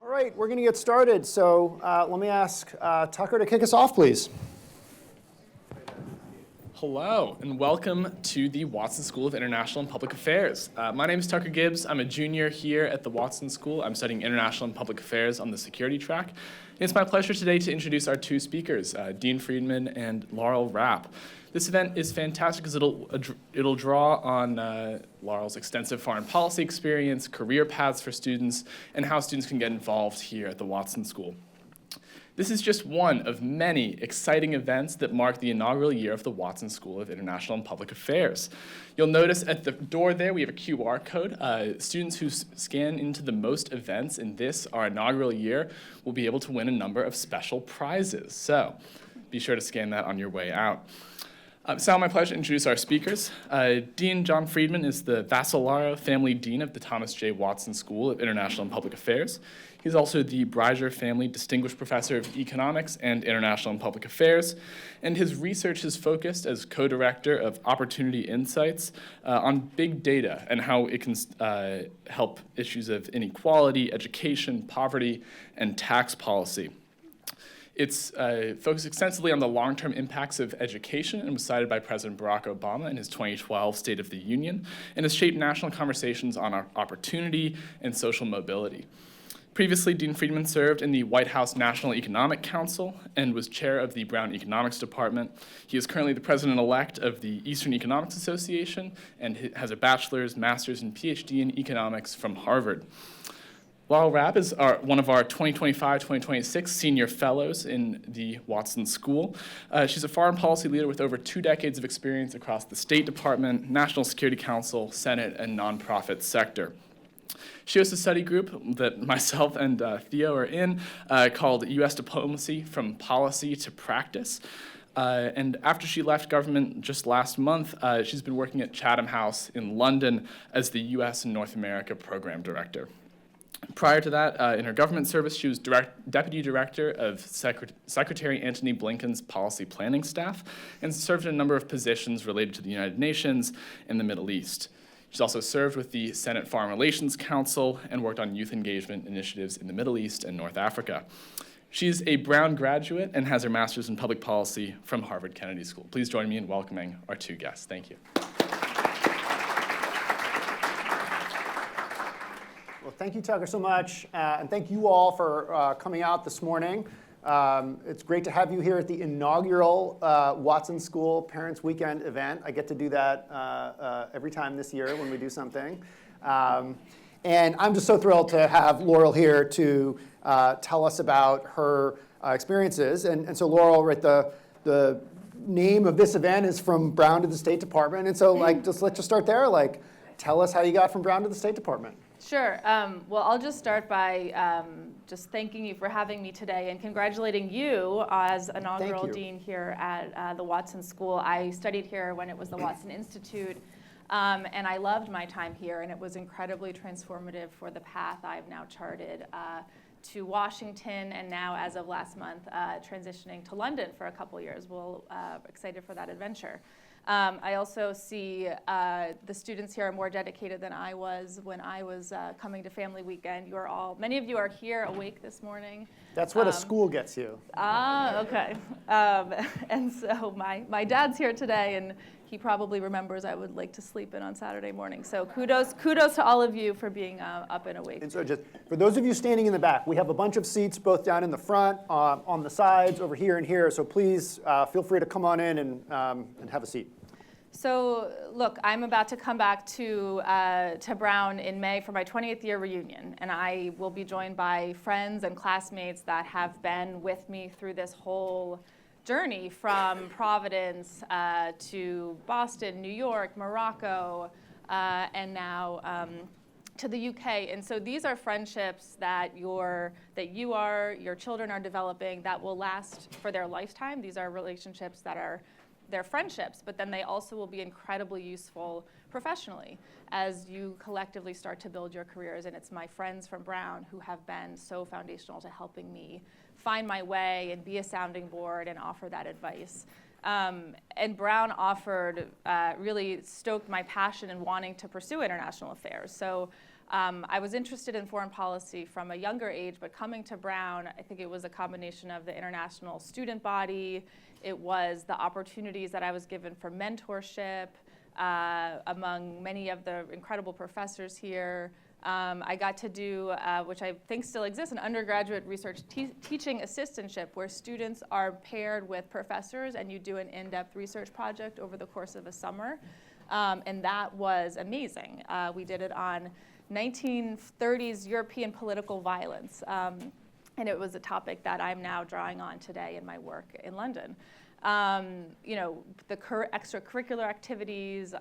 All right, we're going to get started. So let me ask Tucker to kick us off, please. Hello, and welcome to the Watson School of International and Public Affairs. My name is Tucker Gibbs. I'm a junior here at the Watson School. I'm studying International and Public Affairs on the security track. And it's my pleasure today to introduce our two speakers, Dean Friedman and Laurel Rapp. This event is fantastic because it'll draw on Laurel's extensive foreign policy experience, career paths for students, and how students can get involved here at the Watson School. This is just one of many exciting events that mark the inaugural year of the Watson School of International and Public Affairs. You'll notice at the door there we have a QR code. Students who scan into the most events in our inaugural year will be able to win a number of special prizes. So be sure to scan that on your way out. It's now my pleasure to introduce our speakers. Dean John Friedman is the Vassalaro Family Dean of the Thomas J. Watson School of International and Public Affairs. He's also the Breiser Family Distinguished Professor of Economics and International and Public Affairs, and his research is focused as co-director of Opportunity Insights on big data and how it can help issues of inequality, education, poverty, and tax policy. It's focused extensively on the long-term impacts of education and was cited by President Barack Obama in his 2012 State of the Union, and has shaped national conversations on opportunity and social mobility. Previously, Dean Friedman served in the White House National Economic Council and was chair of the Brown Economics Department. He is currently the president-elect of the Eastern Economics Association and has a bachelor's, master's, and PhD in economics from Harvard. Laurel Rapp is one of our 2025-2026 senior fellows in the Watson School. She's a foreign policy leader with over 2 decades of experience across the State Department, National Security Council, Senate, and nonprofit sector. She hosts a study group that myself and Theo are in called U.S. Diplomacy from Policy to Practice. And after she left government just last month, she's been working at Chatham House in London as the U.S. and North America Program Director. Prior to that, in her government service, she was Deputy Director of Secretary Antony Blinken's policy planning staff and served in a number of positions related to the United Nations and the Middle East. She's also served with the Senate Foreign Relations Council and worked on youth engagement initiatives in the Middle East and North Africa. She's a Brown graduate and has her master's in public policy from Harvard Kennedy School. Please join me in welcoming our two guests. Thank you. Well, thank you, Tucker, so much. And thank you all for coming out this morning. It's great to have you here at the inaugural Watson School Parents Weekend event. I get to do that every time this year when we do something. And I'm just so thrilled to have Laurel here to tell us about her experiences. And so Laurel, right, the name of this event is From Brown to the State Department. And so let's just start there. Tell us how you got from Brown to the State Department. Sure. Well, I'll just start by just thanking you for having me today and congratulating you as inaugural dean here at the Watson School. I studied here when it was the Watson Institute, and I loved my time here, and it was incredibly transformative for the path I've now charted to Washington, and now, as of last month, transitioning to London for a couple years. We're excited for that adventure. I also see the students here are more dedicated than I was when I was coming to Family Weekend. Many of you are here awake this morning. That's what a school gets you. Okay. And so my dad's here today, and he probably remembers I would like to sleep in on Saturday morning. So kudos to all of you for being up and awake. And so just for those of you standing in the back, we have a bunch of seats both down in the front, on the sides, over here and here. So please feel free to come on in and have a seat. So look, I'm about to come back to Brown in May for my 20th year reunion, and I will be joined by friends and classmates that have been with me through this whole journey from Providence to Boston, New York, Morocco, and now to the UK. And so these are friendships that your children are developing that will last for their lifetime. These are relationships that are their friendships, but then they also will be incredibly useful professionally as you collectively start to build your careers. And it's my friends from Brown who have been so foundational to helping me find my way and be a sounding board and offer that advice. And Brown really stoked my passion in wanting to pursue international affairs. So I was interested in foreign policy from a younger age, but coming to Brown, I think it was a combination of the international student body. It was the opportunities that I was given for mentorship among many of the incredible professors here. I got to do, which I think still exists, an undergraduate research teaching assistantship where students are paired with professors and you do an in-depth research project over the course of a summer. And that was amazing. We did it on 1930s European political violence. And it was a topic that I'm now drawing on today in my work in London. The extracurricular activities,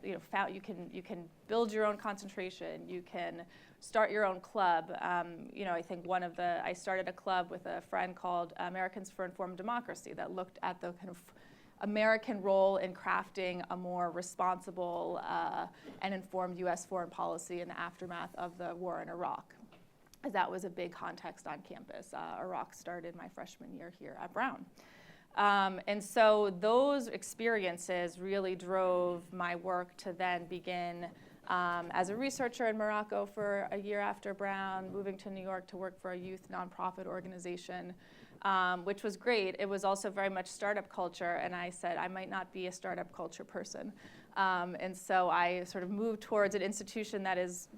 you can build your own concentration, you can start your own club. I think I started a club with a friend called Americans for Informed Democracy that looked at the kind of American role in crafting a more responsible and informed U.S. foreign policy in the aftermath of the war in Iraq. That was a big context on campus. Iraq started my freshman year here at Brown. And so those experiences really drove my work to then begin as a researcher in Morocco for a year after Brown, moving to New York to work for a youth nonprofit organization, which was great. It was also very much startup culture, and I said I might not be a startup culture person. And so I sort of moved towards an institution that is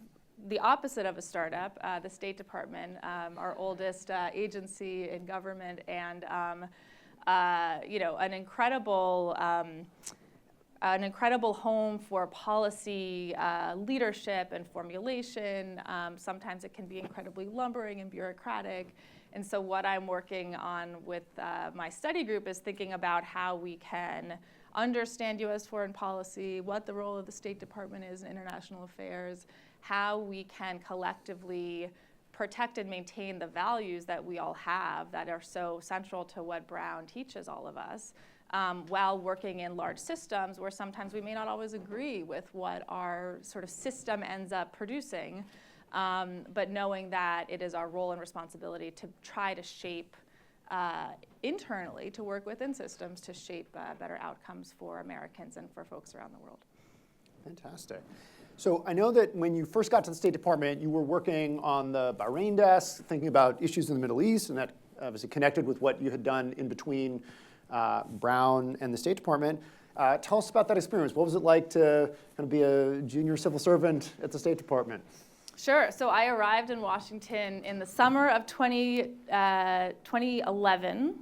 the opposite of a startup, the State Department, our oldest agency in government, and an incredible home for policy leadership and formulation. Sometimes it can be incredibly lumbering and bureaucratic. And so what I'm working on with my study group is thinking about how we can understand U.S. foreign policy, what the role of the State Department is in international affairs, how we can collectively protect and maintain the values that we all have that are so central to what Brown teaches all of us, while working in large systems where sometimes we may not always agree with what our sort of system ends up producing, but knowing that it is our role and responsibility to try to shape internally, to work within systems to shape better outcomes for Americans and for folks around the world. Fantastic. So I know that when you first got to the State Department, you were working on the Bahrain desk, thinking about issues in the Middle East, and that obviously connected with what you had done in between Brown and the State Department. Tell us about that experience. What was it like to kind of be a junior civil servant at the State Department? Sure. So I arrived in Washington in the summer of 2011.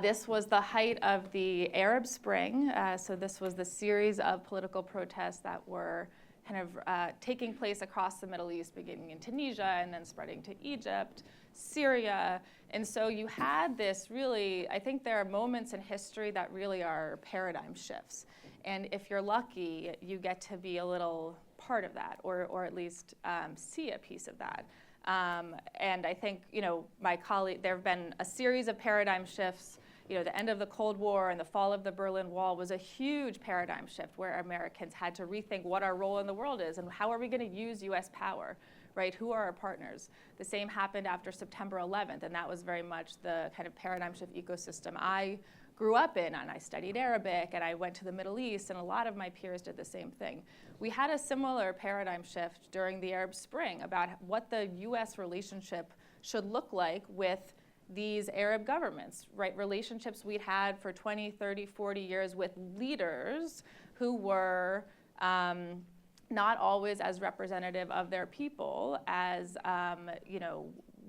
This was the height of the Arab Spring. So this was the series of political protests that were kind of taking place across the Middle East, beginning in Tunisia and then spreading to Egypt, Syria. And so you had this really, I think there are moments in history that really are paradigm shifts. And if you're lucky, you get to be a little part of that, or at least see a piece of that. And I think, my colleague, there have been a series of paradigm shifts. The end of the Cold War and the fall of the Berlin Wall was a huge paradigm shift where Americans had to rethink what our role in the world is and how are we going to use U.S. power, right? Who are our partners? The same happened after September 11th, and that was very much the kind of paradigm shift ecosystem I grew up in, and I studied Arabic, and I went to the Middle East, and a lot of my peers did the same thing. We had a similar paradigm shift during the Arab Spring about what the U.S. relationship should look like with these Arab governments, right? Relationships we'd had for 20, 30, 40 years with leaders who were not always as representative of their people as,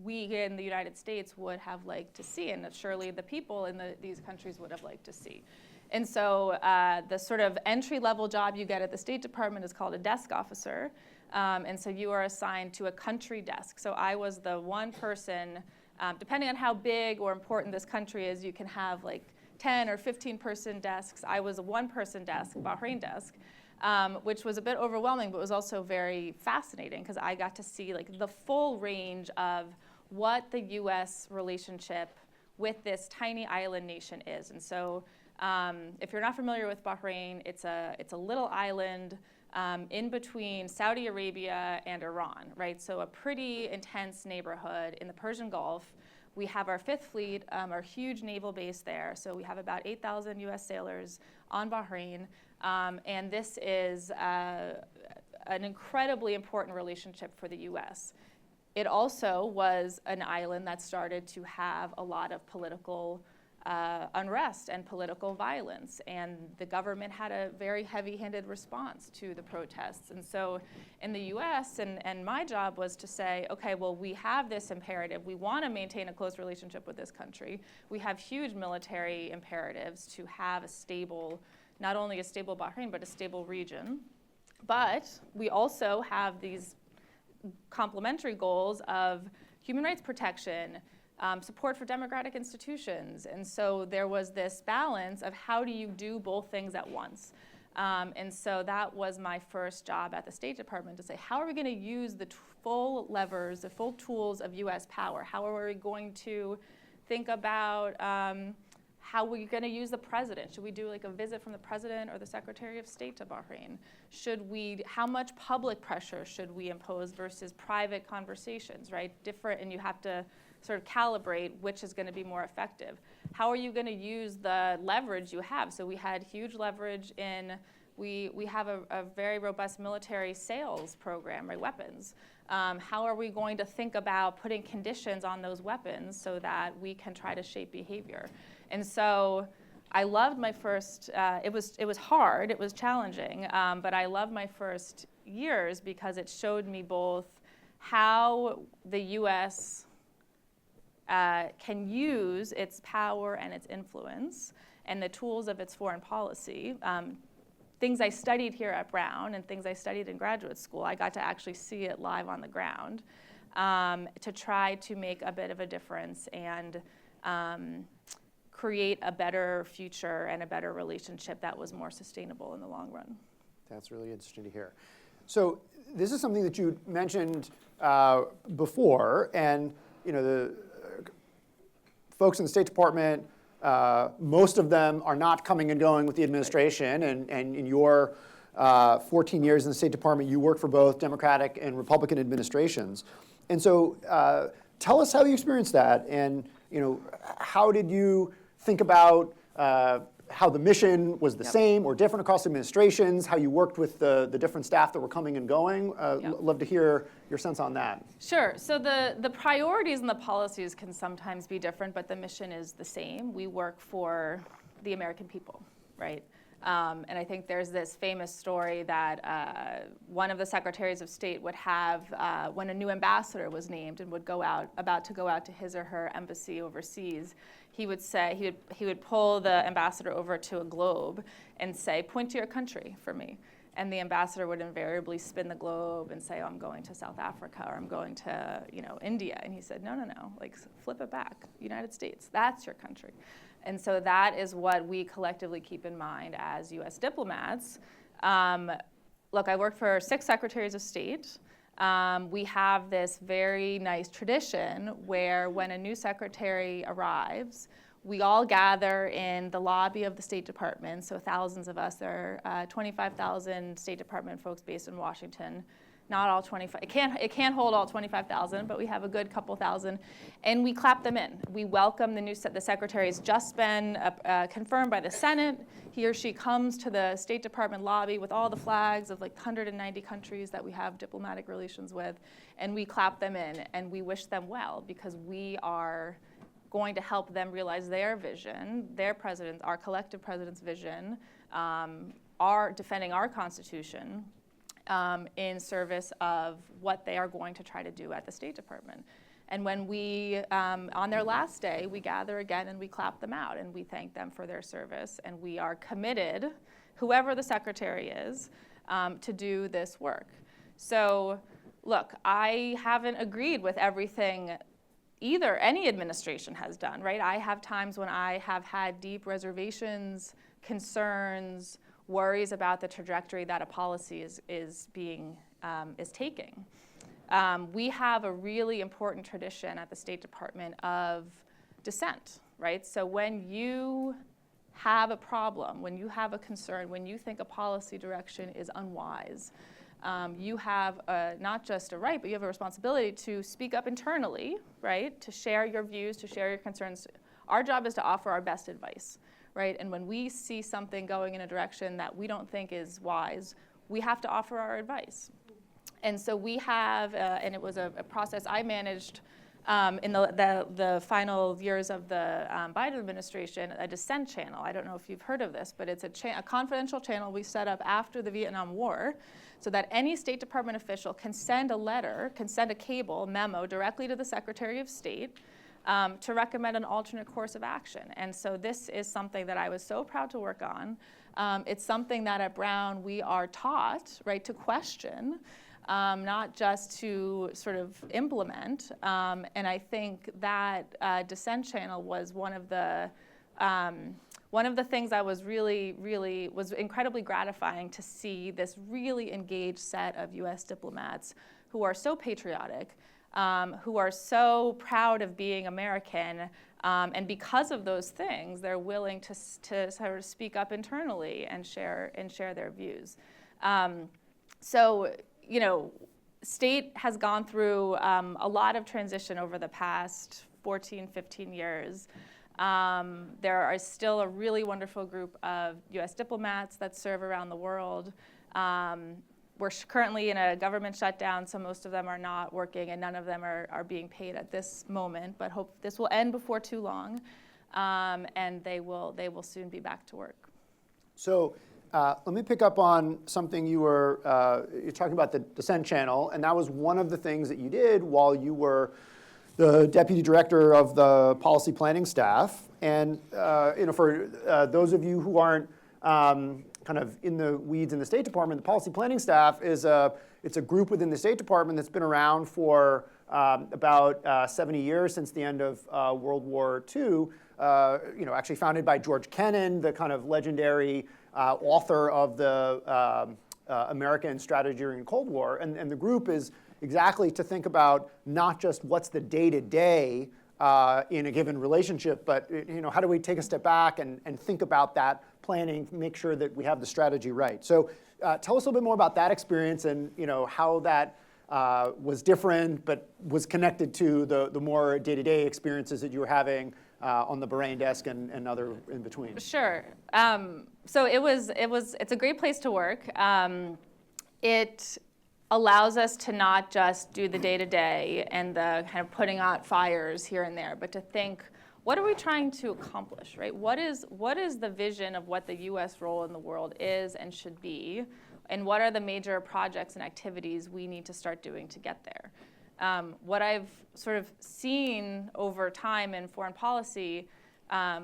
we in the United States would have liked to see, and surely the people in these countries would have liked to see. And so the sort of entry-level job you get at the State Department is called a desk officer. And so you are assigned to a country desk. So I was the one person, depending on how big or important this country is, you can have like 10 or 15 person desks. I was a one-person desk, Bahrain desk, which was a bit overwhelming, but was also very fascinating because I got to see like the full range of what the U.S. relationship with this tiny island nation is. And so if you're not familiar with Bahrain, it's a little island in between Saudi Arabia and Iran, right? So a pretty intense neighborhood in the Persian Gulf We have our Fifth Fleet, our huge naval base there. So we have about 8,000 US sailors on Bahrain. And this is an incredibly important relationship for the US. It also was an island that started to have a lot of political unrest and political violence, and the government had a very heavy-handed response to the protests. And so in the US, and my job was to say, okay, well, we have this imperative. We want to maintain a close relationship with this country. We have huge military imperatives to have a stable, not only a stable Bahrain, but a stable region. But we also have these complementary goals of human rights protection, support for democratic institutions. And so there was this balance of how do you do both things at once? And so that was my first job at the State Department, to say, how are we going to use the full levers, the full tools of US power? How are we going to think about how we're going to use the president? Should we do like a visit from the president or the Secretary of State to Bahrain? How much public pressure should we impose versus private conversations, right? Different, and you have to sort of calibrate which is going to be more effective. How are you going to use the leverage you have? So we had huge leverage we have a very robust military sales program, right, weapons. How are we going to think about putting conditions on those weapons so that we can try to shape behavior? And so I loved my first, it was hard, it was challenging, but I loved my first years because it showed me both how the US can use its power and its influence and the tools of its foreign policy. Things I studied here at Brown and things I studied in graduate school, I got to actually see it live on the ground to try to make a bit of a difference and create a better future and a better relationship that was more sustainable in the long run. That's really interesting to hear. So this is something that you mentioned before, and the folks in the State Department, most of them are not coming and going with the administration, and in your 14 years in the State Department, you worked for both Democratic and Republican administrations. And so tell us how you experienced that, and how did you think about how the mission was the same or different across administrations, how you worked with the different staff that were coming and going. Love to hear your sense on that. Sure. So the priorities and the policies can sometimes be different, but the mission is the same. We work for the American people, right? And I think there's this famous story that one of the secretaries of state would have when a new ambassador was named and about to go out to his or her embassy overseas. He would say, he would pull the ambassador over to a globe and say, point to your country for me. And the ambassador would invariably spin the globe and say, oh, I'm going to South Africa, or I'm going to India. And he said, no, like flip it back, United States, that's your country. And so that is what we collectively keep in mind as US diplomats. Look, I worked for 6 secretaries of state. We have this very nice tradition where when a new secretary arrives, we all gather in the lobby of the State Department. So thousands of us, there are 25,000 State Department folks based in Washington. Not all 25, it can't hold all 25,000, but we have a good couple thousand, and we clap them in. We welcome the secretary has just been confirmed by the Senate. He or she comes to the State Department lobby with all the flags of like 190 countries that we have diplomatic relations with, and we clap them in, and we wish them well, because we are going to help them realize their vision, their president, our collective president's vision, our defending our Constitution, in service of what they are going to try to do at the State Department. And when we, on their last day, we gather again and we clap them out and we thank them for their service. And we are committed, whoever the secretary is, to do this work. So look, I haven't agreed with everything any administration has done, right? I have times when I have had deep reservations, concerns, worries about the trajectory that a policy is taking. We have a really important tradition at the State Department of dissent, right? So when you have a problem, when you have a concern, when you think a policy direction is unwise, you have not just a right, but you have a responsibility to speak up internally, right? To share your views, to share your concerns. Our job is to offer our best advice, right? And when we see something going in a direction that we don't think is wise, we have to offer our advice. And so we have, and it was a process I managed in the final years of the Biden administration, a dissent channel. I don't know if you've heard of this, but it's a confidential channel we set up after the Vietnam War so that any State Department official can send a letter, can send a cable memo directly to the Secretary of State to recommend an alternate course of action. And so this is something that I was so proud to work on. It's something that at Brown we are taught, right, to question. Not just to sort of implement. And I think that dissent channel was one of the things I was was incredibly gratifying to see this really engaged set of US diplomats who are so patriotic, who are so proud of being American, and because of those things, they're willing to sort of speak up internally and share their views. So, you know, state has gone through a lot of transition over the past 14, 15 years. There is still a really wonderful group of US diplomats that serve around the world. We're currently in a government shutdown, so most of them are not working and none of them are being paid at this moment, but hope this will end before too long, and they will soon be back to work. So let me pick up on something you're talking about, the dissent channel, and that was one of the things that you did while you were the deputy director of the policy planning staff. And for those of you who aren't kind of in the weeds in the State Department, the policy planning staff it's a group within the State Department that's been around for about 70 years, since the end of World War II. Actually founded by George Kennan, the kind of legendary author of the American Strategy during the Cold War. And the group is exactly to think about not just what's the day-to-day in a given relationship, but how do we take a step back and think about that planning, make sure that we have the strategy right. So tell us a little bit more about that experience and how that was different, but was connected to the more day-to-day experiences that you were having on the Bahrain desk and other in between. Sure. So it's a great place to work. It allows us to not just do the day-to-day and the kind of putting out fires here and there, but to think, what are we trying to accomplish, right? What is the vision of what the U.S. role in the world is and should be, and what are the major projects and activities we need to start doing to get there? What I've sort of seen over time in foreign policy, a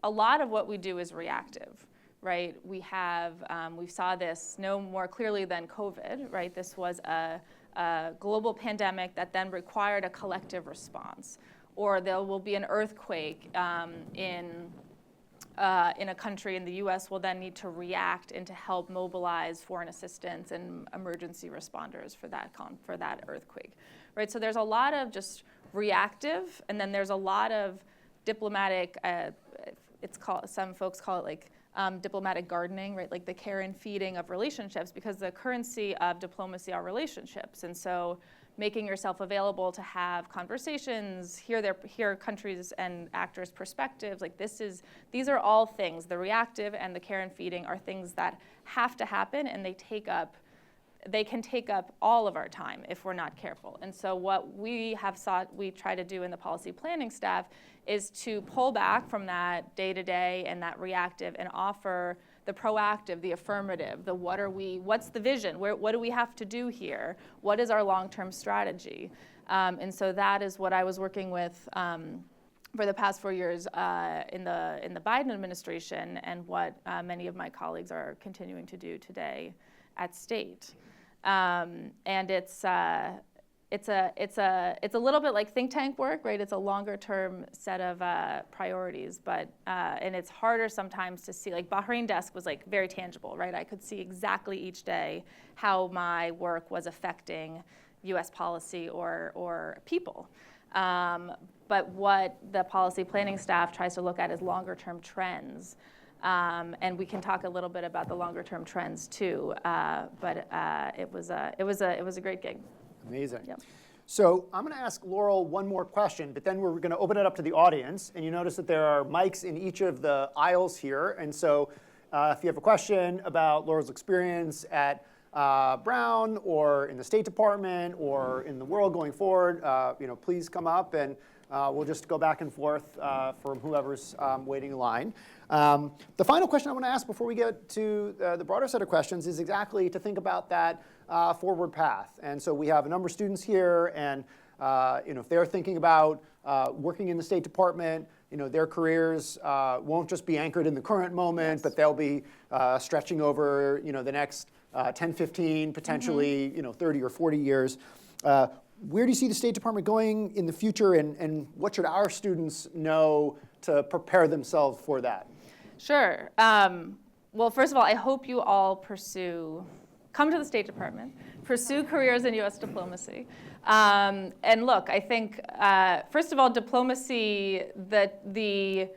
lot of what we do is reactive, right? We saw this no more clearly than COVID, right? This was a global pandemic that then required a collective response. Or there will be an earthquake in a country, and the U.S. will then need to react and to help mobilize foreign assistance and emergency responders for that earthquake, right? So there's a lot of just reactive, and then there's a lot of diplomatic. Some folks call it like diplomatic gardening, right? Like the care and feeding of relationships, because the currency of diplomacy are relationships, and so making yourself available to have conversations, hear countries and actors' perspectives. Like these are all things. The reactive and the care and feeding are things that have to happen, and they can take up all of our time if we're not careful. And so what we try to do in the policy planning staff is to pull back from that day-to-day and that reactive and offer the proactive, the affirmative, what's the vision? What do we have to do here? What is our long-term strategy? And so that is what I was working with for the past 4 years in the Biden administration, and what many of my colleagues are continuing to do today at State. And it's a little bit like think tank work, right? It's a longer term set of priorities, but and it's harder sometimes to see. Like Bahrain desk was like very tangible, right? I could see exactly each day how my work was affecting U.S. policy or people. But what the policy planning staff tries to look at is longer term trends. And we can talk a little bit about the longer term trends too. But it was a great gig. Amazing. Yep. So I'm going to ask Laurel one more question, but then we're going to open it up to the audience. And you notice that there are mics in each of the aisles here. And so if you have a question about Laurel's experience at Brown or in the State Department or in the world going forward, please come up and we'll just go back and forth from whoever's waiting in line. The final question I want to ask before we get to the broader set of questions is exactly to think about that forward path. And so we have a number of students here, and if they're thinking about working in the State Department, their careers won't just be anchored in the current moment, but they'll be stretching over the next 10, 15, potentially 30 or 40 years. Where do you see the State Department going in the future, and what should our students know to prepare themselves for that? Sure. Well, first of all, I hope you all come to the State Department, pursue careers in U.S. diplomacy. And look, I think, first of all, diplomacy, the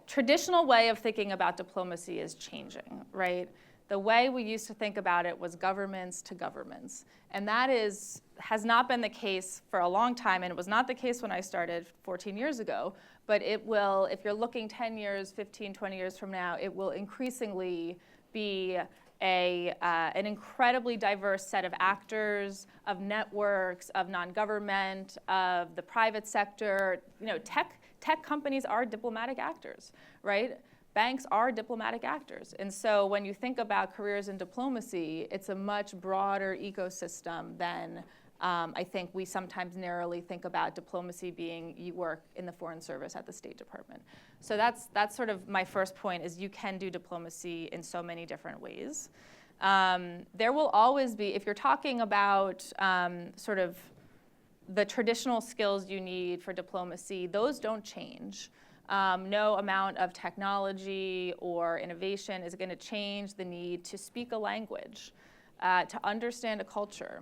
traditional way of thinking about diplomacy is changing, right? The way we used to think about it was governments to governments. And that has not been the case for a long time, and it was not the case when I started 14 years ago. But it will, if you're looking 10 years, 15, 20 years from now, it will increasingly be an incredibly diverse set of actors, of networks, of non-government, of the private sector. Tech companies are diplomatic actors, right? Banks are diplomatic actors. And so when you think about careers in diplomacy, it's a much broader ecosystem than I think we sometimes narrowly think about diplomacy being you work in the Foreign Service at the State Department. So that's sort of my first point, is you can do diplomacy in so many different ways. There will always be, if you're talking about sort of the traditional skills you need for diplomacy, those don't change. No amount of technology or innovation is going to change the need to speak a language, to understand a culture,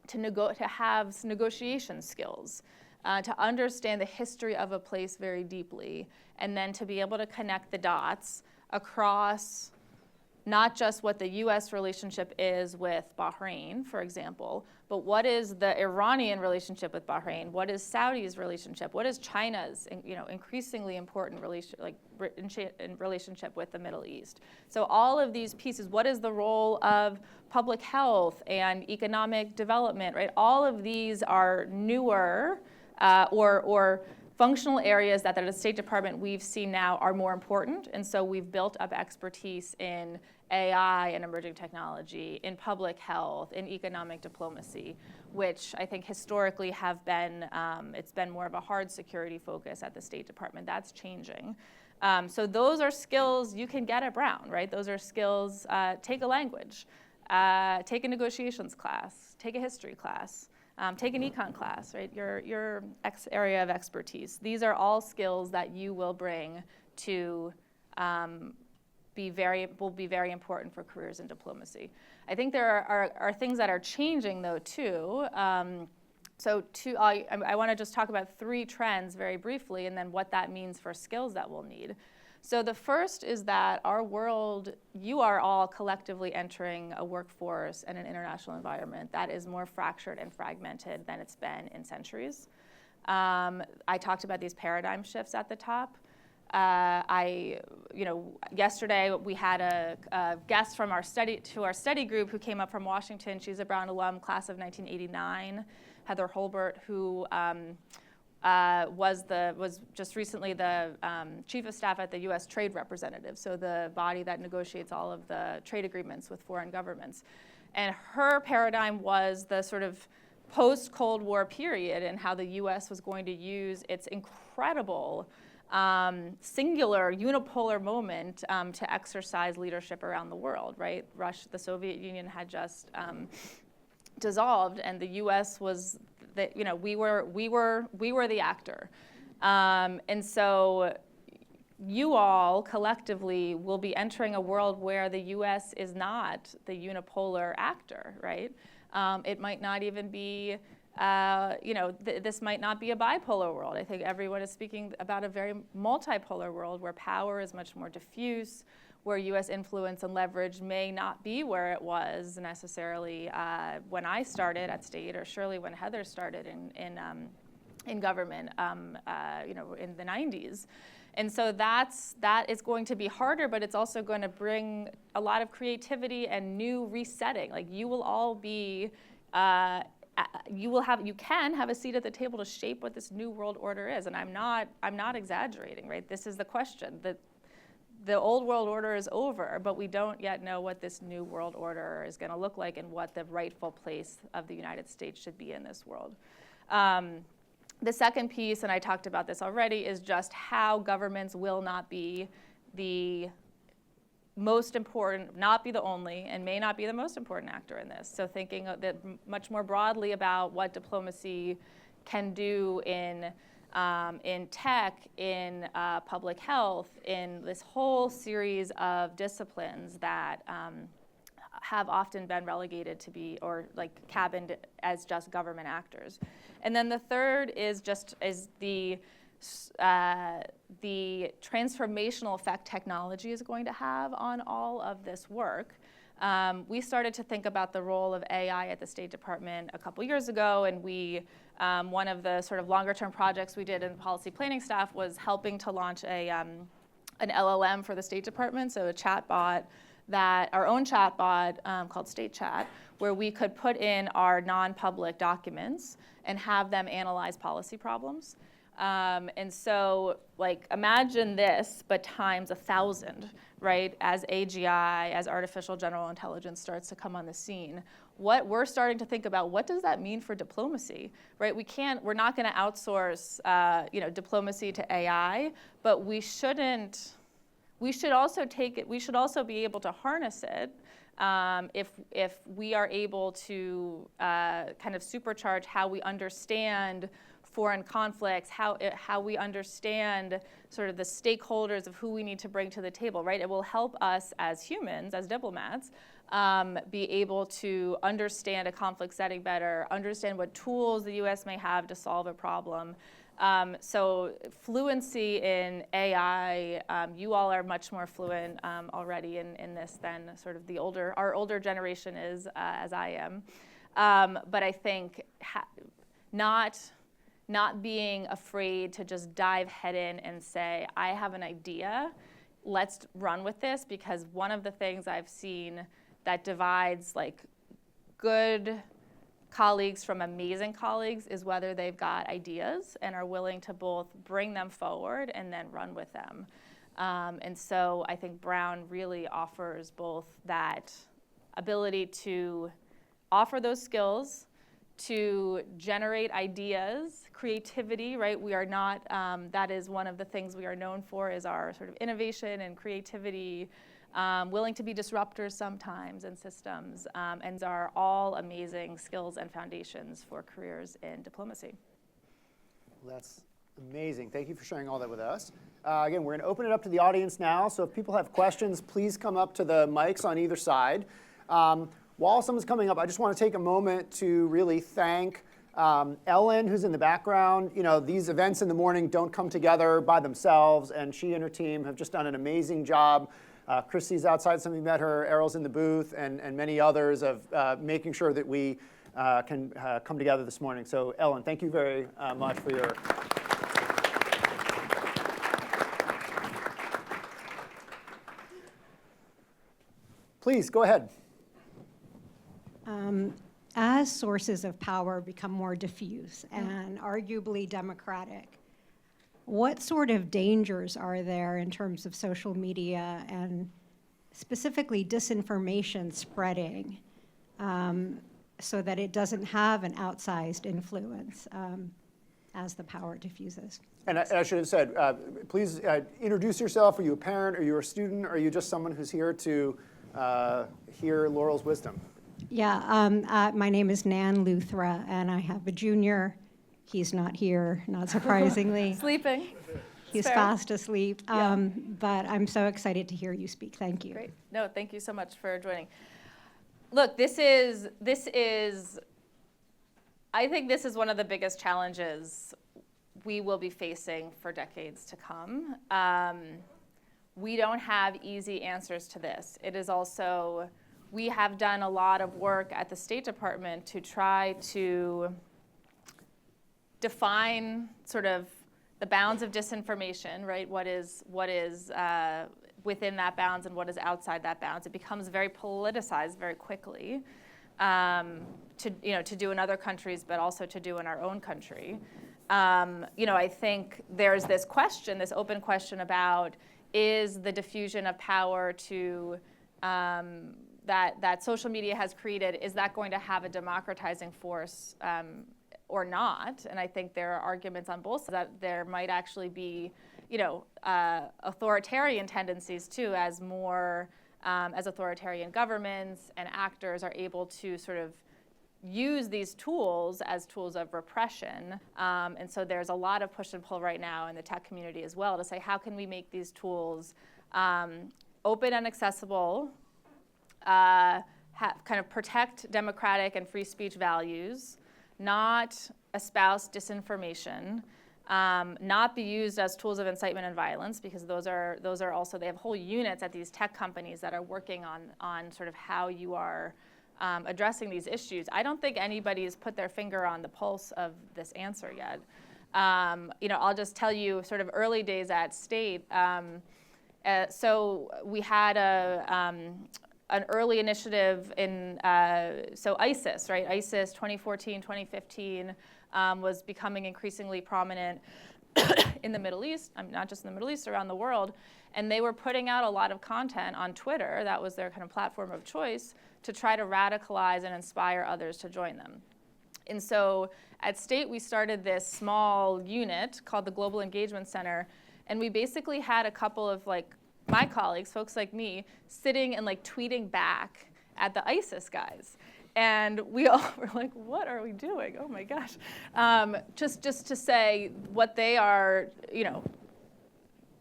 to have negotiation skills, to understand the history of a place very deeply, and then to be able to connect the dots across not just what the U.S. relationship is with Bahrain, for example, but what is the Iranian relationship with Bahrain? What is Saudi's relationship? What is China's increasingly important relationship with the Middle East? So all of these pieces, what is the role of public health and economic development, right? All of these are newer or functional areas that the State Department we've seen now are more important, and so we've built up expertise in AI and emerging technology, in public health, in economic diplomacy, which I think historically have been, it's been more of a hard security focus at the State Department. That's changing. So those are skills you can get at Brown, right? Those are skills, take a language, take a negotiations class, take a history class. Take an econ class, right? Your area of expertise. These are all skills that you will bring to will be very important for careers in diplomacy. I think there are things that are changing though too. I want to just talk about 3 trends very briefly, and then what that means for skills that we'll need. So the first is that our world, you are all collectively entering a workforce and an international environment that is more fractured and fragmented than it's been in centuries. I talked about these paradigm shifts at the top. Yesterday we had a guest from our study group who came up from Washington. She's a Brown alum, class of 1989, Heather Holbert, who was just recently the chief of staff at the U.S. Trade Representative, so the body that negotiates all of the trade agreements with foreign governments. And her paradigm was the sort of post-Cold War period and how the U.S. was going to use its incredible singular unipolar moment to exercise leadership around the world, right? The Soviet Union had just dissolved, and the U.S. was we were the actor, and so you all collectively will be entering a world where the U.S. is not the unipolar actor, right? It might not even be this might not be a bipolar world. I think everyone is speaking about a very multipolar world where power is much more diffuse, where U.S. influence and leverage may not be where it was necessarily when I started at State, or surely when Heather started in government, in the 90s. And so that is going to be harder, but it's also going to bring a lot of creativity and new resetting. Like, you will all be, you can have a seat at the table to shape what this new world order is. And I'm not exaggerating, right? This is the question. The old world order is over, but we don't yet know what this new world order is going to look like and what the rightful place of the United States should be in this world. The second piece, and I talked about this already, is just how governments will not be the most important, not be the only, and may not be the most important actor in this. So thinking much more broadly about what diplomacy can do in tech, in public health, in this whole series of disciplines that have often been relegated to be, or like cabined as just government actors. And then the third is the transformational effect technology is going to have on all of this work. We started to think about the role of AI at the State Department a couple years ago, and one of the sort of longer term projects we did in the policy planning staff was helping to launch an LLM for the State Department, so a chatbot, our own chatbot called State Chat, where we could put in our non-public documents and have them analyze policy problems. And so, like, imagine this, but times 1,000, right? As AGI, as artificial general intelligence starts to come on the scene, what we're starting to think about, what does that mean for diplomacy, right? We're not going to outsource, diplomacy to AI, but we should also be able to harness it if we are able to kind of supercharge how we understand foreign conflicts, how we understand sort of the stakeholders of who we need to bring to the table, right? It will help us as humans, as diplomats, be able to understand a conflict setting better, understand what tools the U.S. may have to solve a problem. So fluency in AI, you all are much more fluent already in this than sort of our older generation is, as I am. But I think not being afraid to just dive head in and say, I have an idea, let's run with this, because one of the things I've seen that divides like good colleagues from amazing colleagues is whether they've got ideas and are willing to both bring them forward and then run with them. And so I think Brown really offers both that ability to offer those skills, to generate ideas, creativity, right? We are not, that is one of the things we are known for, is our sort of innovation and creativity, willing to be disruptors sometimes in systems, and are all amazing skills and foundations for careers in diplomacy. Well, that's amazing. Thank you for sharing all that with us. Again, we're going to open it up to the audience now, so if people have questions, please come up to the mics on either side. While someone's coming up, I just want to take a moment to really thank Ellen, who's in the background. You know, these events in the morning don't come together by themselves, and she and her team have just done an amazing job. Christy's outside, some of you met her, Errol's in the booth, and many others of making sure that we can come together this morning. So Ellen, thank you very much for your... Please, go ahead. As sources of power become more diffuse and arguably democratic, what sort of dangers are there in terms of social media and specifically disinformation spreading so that it doesn't have an outsized influence as the power diffuses? And I should have said, please introduce yourself. Are you a parent? Are you a student? Or are you just someone who's here to hear Laurel's wisdom? Yeah, my name is Nan Luthra, and I have a junior. He's not here, not surprisingly. Sleeping. He's fast asleep. Yeah. But I'm so excited to hear you speak. Thank you. Great. No, thank you so much for joining. Look, this is I think this is one of the biggest challenges we will be facing for decades to come. We don't have easy answers to this. It is also, we have done a lot of work at the State Department to try to define sort of the bounds of disinformation, right? What is within that bounds and what is outside that bounds. It becomes very politicized very quickly to do in other countries, but also to do in our own country. I think there's this question, this open question about, is the diffusion of power to that social media has created, is that going to have a democratizing force or not? And I think there are arguments on both sides that there might actually be, authoritarian tendencies too, as authoritarian governments and actors are able to sort of use these tools as tools of repression. And so there's a lot of push and pull right now in the tech community as well to say, how can we make these tools open and accessible, kind of protect democratic and free speech values, not espouse disinformation, not be used as tools of incitement and violence, because those are also, they have whole units at these tech companies that are working on sort of how you are addressing these issues. I don't think anybody's put their finger on the pulse of this answer yet. I'll just tell you sort of early days at State. So we had an early initiative in, ISIS, right? ISIS 2014, 2015 was becoming increasingly prominent in the Middle East, not just in the Middle East, around the world. And they were putting out a lot of content on Twitter, that was their kind of platform of choice, to try to radicalize and inspire others to join them. And so at State, we started this small unit called the Global Engagement Center, and we basically had a couple of my colleagues, folks like me, sitting and tweeting back at the ISIS guys. And we all were like, what are we doing? Oh my gosh. Just to say what they are,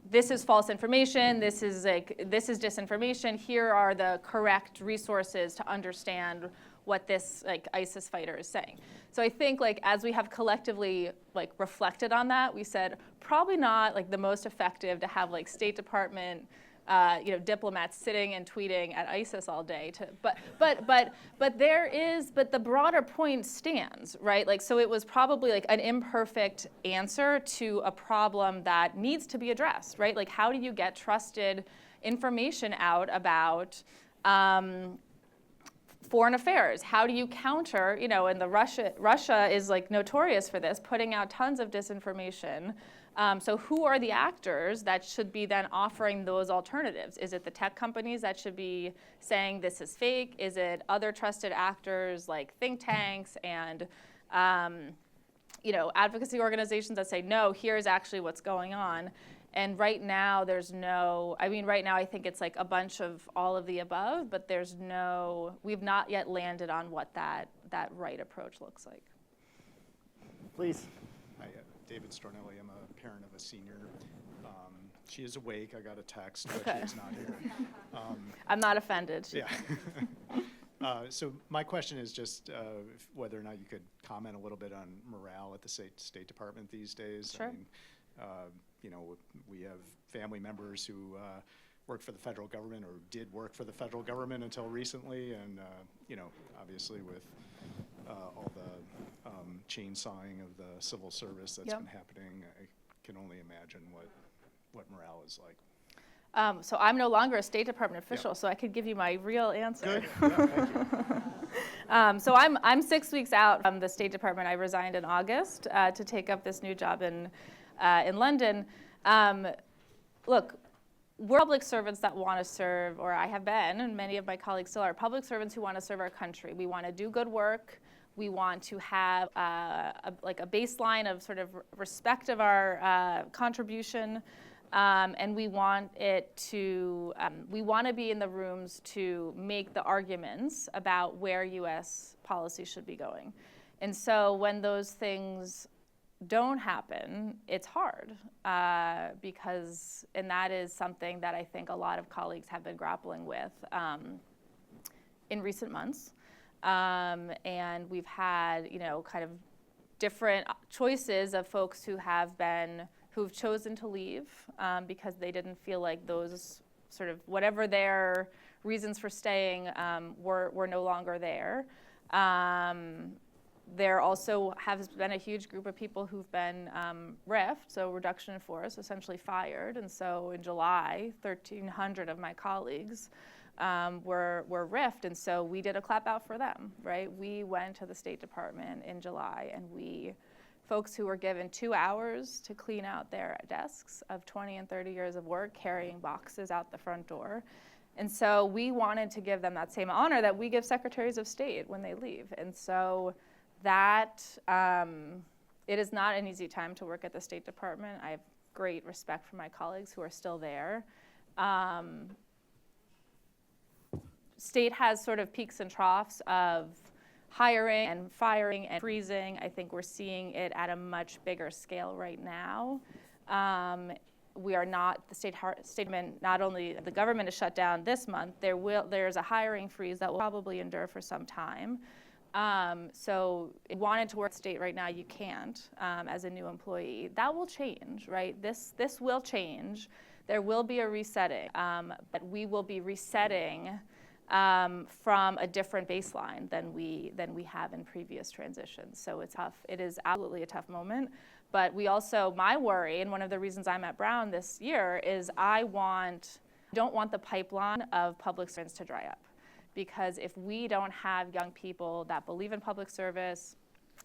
this is false information, this is disinformation, here are the correct resources to understand what this ISIS fighter is saying. So I think as we have collectively reflected on that, we said probably not the most effective to have State Department diplomats sitting and tweeting at ISIS all day. But the broader point stands, right? So it was probably an imperfect answer to a problem that needs to be addressed, right? How do you get trusted information out about foreign affairs? How do you counter, and Russia is notorious for this, putting out tons of disinformation. So who are the actors that should be then offering those alternatives? Is it the tech companies that should be saying this is fake? Is it other trusted actors like think tanks and advocacy organizations that say, no, here's actually what's going on? And right now right now I think it's a bunch of all of the above, but we've not yet landed on what that right approach looks like. Please. Hi, David Stornelli. I'm a parent of a senior. She is awake. I got a text, but Okay. she's not here. I'm not offended. Yeah. So my question is just whether or not you could comment a little bit on morale at the State Department these days. Sure. We have family members who work for the federal government or did work for the federal government until recently, and obviously with all the chainsawing of the civil service that's been happening, I can only imagine what morale is like. So I'm no longer a State Department official, so I could give you my real answer. Good. Yeah, thank you. So I'm 6 weeks out from the State Department. I resigned in August to take up this new job in London. Look, we're public servants that want to serve, or I have been, and many of my colleagues still are, public servants who want to serve our country. We want to do good work. We want to have a baseline of sort of respect of our contribution, and we want to be in the rooms to make the arguments about where U.S. policy should be going. And so when those things don't happen, it's hard because that is something that I think a lot of colleagues have been grappling with in recent months. And we've had, kind of different choices of folks who've chosen to leave because they didn't feel like those sort of, whatever their reasons for staying were no longer there. There also has been a huge group of people who've been RIF'd, so reduction in force, essentially fired. And so in July, 1,300 of my colleagues were RIF'd, and so we did a clap out for them, right? We went to the State Department in July, and folks who were given 2 hours to clean out their desks of 20 and 30 years of work, carrying boxes out the front door. And so we wanted to give them that same honor that we give secretaries of state when they leave. And so that, it is not an easy time to work at the State Department. I have great respect for my colleagues who are still there. State has sort of peaks and troughs of hiring and firing and freezing. I think we're seeing it at a much bigger scale right now. We are not, the statement, not only the government is shut down this month, there's a hiring freeze that will probably endure for some time. So if you wanted to work at state right now, you can't as a new employee. That will change, right? This will change. There will be a resetting, but we will be resetting from a different baseline than we have in previous transitions. So it's tough. It is absolutely a tough moment. But we also, my worry, and one of the reasons I'm at Brown this year, is I don't want the pipeline of public servants to dry up. Because if we don't have young people that believe in public service,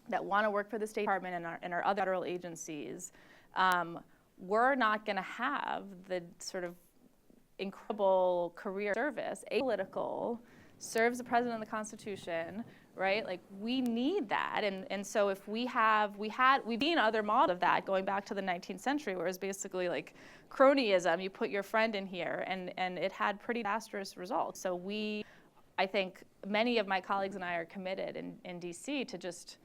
that want to work for the State Department and our other federal agencies, we're not going to have the sort of incredible career service, apolitical, serves the president of the Constitution, right? Like, we need that. And so if we've seen other models of that going back to the 19th century, where it's basically like cronyism, you put your friend in here, and it had pretty disastrous results. So I think many of my colleagues and I are committed in DC to just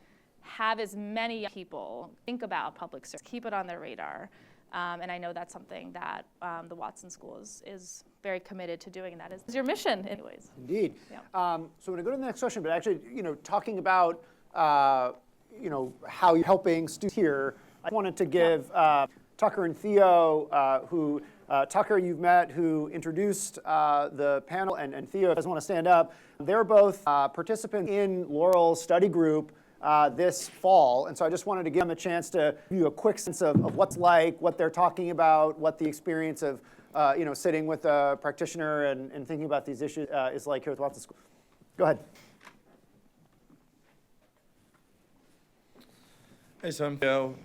have as many people think about public service, keep it on their radar. And I know that's something that the Watson School is very committed to doing, and that is your mission, anyways. Indeed. Yeah. So we're going to go to the next question, but actually, talking about, how you're helping students here, I wanted to give Tucker and Theo, who Tucker you've met, who introduced the panel, and Theo doesn't want to stand up. They're both participants in Laurel's study group this fall, and so I just wanted to give them a chance to give you a quick sense of what's like, what they're talking about, what the experience of sitting with a practitioner and thinking about these issues is like here at the Watson School. Go ahead. Hey, so I'm Theo.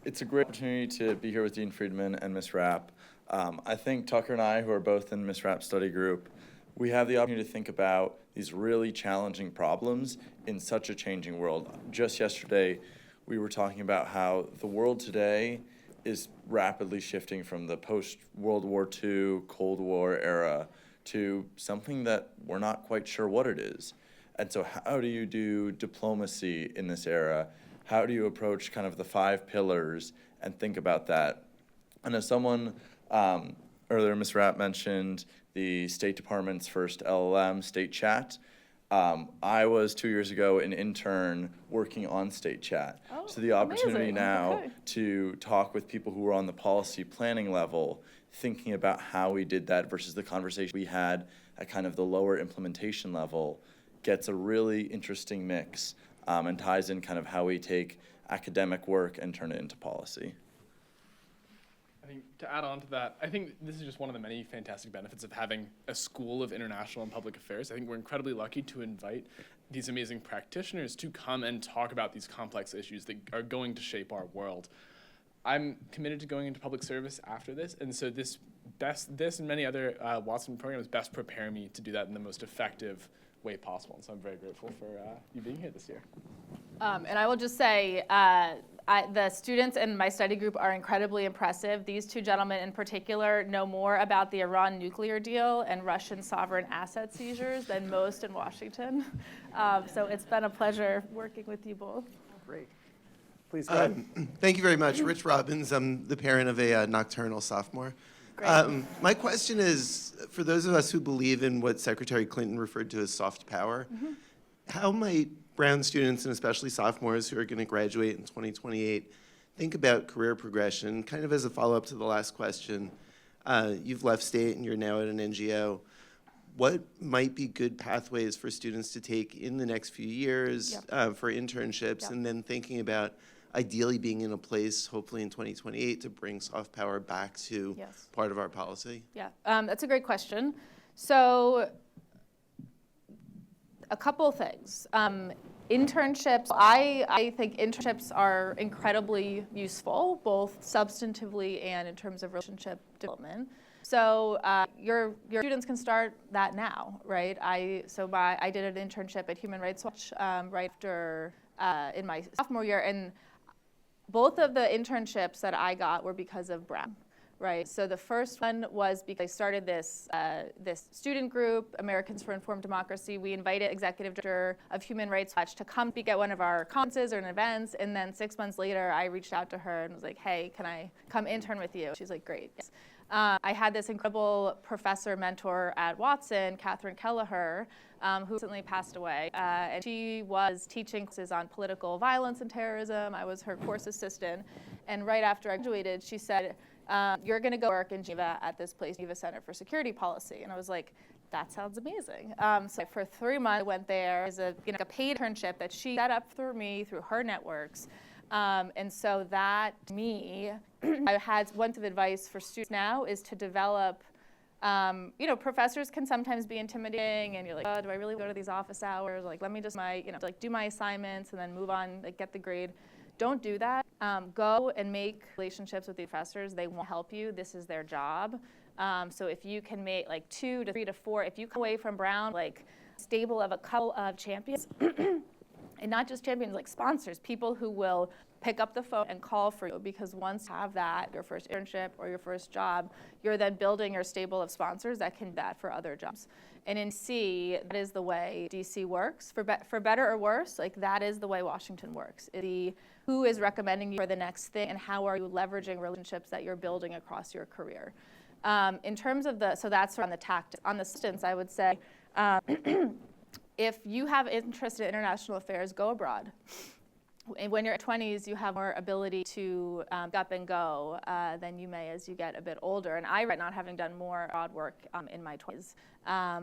It's a great opportunity to be here with Dean Friedman and Ms. Rapp. I think Tucker and I, who are both in Ms. Rapp's study group, we have the opportunity to think about these really challenging problems in such a changing world. Just yesterday, we were talking about how the world today is rapidly shifting from the post-World War II, Cold War era to something that we're not quite sure what it is. And so how do you do diplomacy in this era? How do you approach kind of the 5 pillars and think about that? And as someone, earlier Ms. Rapp mentioned the State Department's first LLM, State Chat. I was 2 years ago an intern working on State Chat. Oh, so the opportunity amazing. now Okay. to talk with people who are on the policy planning level, thinking about how we did that versus the conversation we had at kind of the lower implementation level, gets a really interesting mix and ties in kind of how we take academic work and turn it into policy. I think to add on to that, I think this is just one of the many fantastic benefits of having a School of International and Public Affairs. I think we're incredibly lucky to invite these amazing practitioners to come and talk about these complex issues that are going to shape our world. I'm committed to going into public service after this, and so this and many other Watson programs best prepare me to do that in the most effective way possible. And so I'm very grateful for you being here this year. And I will just say, the students in my study group are incredibly impressive. These 2 gentlemen in particular know more about the Iran nuclear deal and Russian sovereign asset seizures than most in Washington. So it's been a pleasure working with you both. Great. Please go ahead. Thank you very much. Rich Robbins. I'm the parent of a nocturnal sophomore. My question is, for those of us who believe in what Secretary Clinton referred to as soft power, how might Brown students, and especially sophomores who are going to graduate in 2028, think about career progression? Kind of as a follow-up to the last question, you've left state and you're now at an NGO. What might be good pathways for students to take in the next few years for internships, and then thinking about ideally being in a place, hopefully in 2028, to bring soft power back to part of our policy? Yeah, that's a great question. So a couple things. Internships, I think internships are incredibly useful, both substantively and in terms of relationship development. So your students can start that now, right? I did an internship at Human Rights Watch right after in my sophomore year, and both of the internships that I got were because of Brown. Right. So the first one was because I started this student group, Americans for Informed Democracy. We invited executive director of Human Rights Watch to come speak at one of our conferences or events. And then 6 months later, I reached out to her and was like, "Hey, can I come intern with you?" She's like, "Great." Yes. I had this incredible professor mentor at Watson, Catherine Kelleher, who recently passed away. And she was teaching courses on political violence and terrorism. I was her course assistant. And right after I graduated, she said, "You're going to go work in Geneva at this place, Geneva Center for Security Policy." And I was like, that sounds amazing. So for 3 months, I went there as a paid internship that she set up for me through her networks. And so that, to me, I had one of advice for students now is to develop, professors can sometimes be intimidating, and you're like, "Oh, do I really go to these office hours? Like, let me just do my assignments and then move on, get the grade." Don't do that. Go and make relationships with the professors. They want to help you. This is their job. So if you can make 2 to 3 to 4, if you come away from Brown stable of a couple of champions, and not just champions, sponsors, people who will pick up the phone and call for you, because once you have that, your first internship or your first job, you're then building your stable of sponsors that can do that for other jobs. And in DC, that is the way DC works. For better or worse, that is the way Washington works. Who is recommending you for the next thing, and how are you leveraging relationships that you're building across your career? In terms of so that's on the tactics. On the substance, I would say, if you have interest in international affairs, go abroad. When you're 20s, you have more ability to up and go than you may as you get a bit older. And I regret not having done more abroad work in my 20s.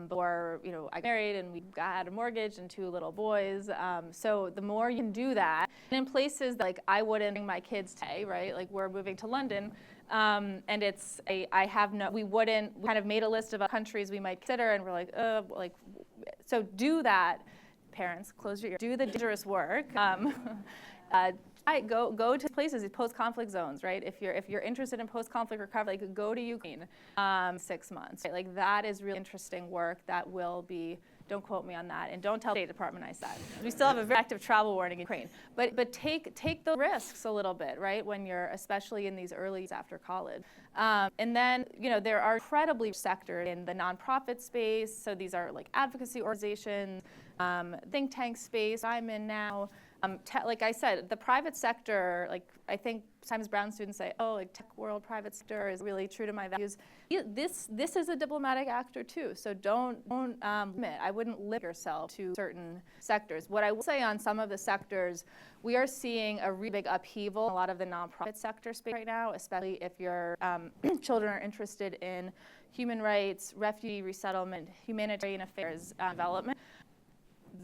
Before I got married and we had a mortgage and 2 little boys. So the more you can do that, and in places that I wouldn't bring my kids today, right? We're moving to London, and we kind of made a list of countries we might consider, and we're so do that. Parents, close your ears. Do the dangerous work. Go to places, post-conflict zones, right? If you're interested in post-conflict recovery, go to Ukraine 6 months. Right? That is really interesting work that will be. Don't quote me on that, and don't tell the State Department I said. We still have a very active travel warning in Ukraine, but take the risks a little bit, right? When you're especially in these early years after college, and then there are incredibly sectors in the nonprofit space. So these are advocacy organizations, think tank space. I'm in now. Like I said, the private sector, I think sometimes Brown students say, "Oh, tech world, private sector is really true to my values." This is a diplomatic actor too, so don't limit. I wouldn't limit yourself to certain sectors. What I will say on some of the sectors, we are seeing a really big upheaval in a lot of the nonprofit sector space right now, especially if your children are interested in human rights, refugee resettlement, humanitarian affairs, development.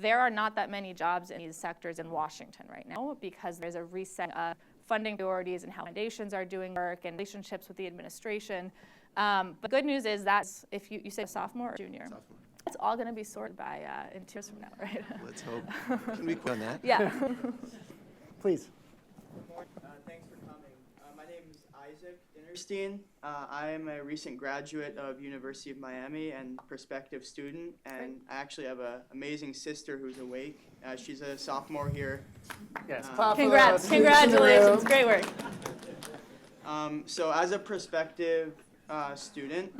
There are not that many jobs in these sectors in Washington right now because there's a reset of funding priorities and how foundations are doing work and relationships with the administration. But the good news is that if you say sophomore or junior, Sophomore. it's all going to be sorted by in 2 years from now, right? Let's hope. Can we quit on that? Yeah. Please. Thanks for coming. My name is Isaac Dinnerstein. I am a recent graduate of University of Miami and prospective student, and I actually have an amazing sister who's awake. She's a sophomore here. Yes. Clap for Congrats. the students in the room. Congratulations. Great work. So as a prospective student,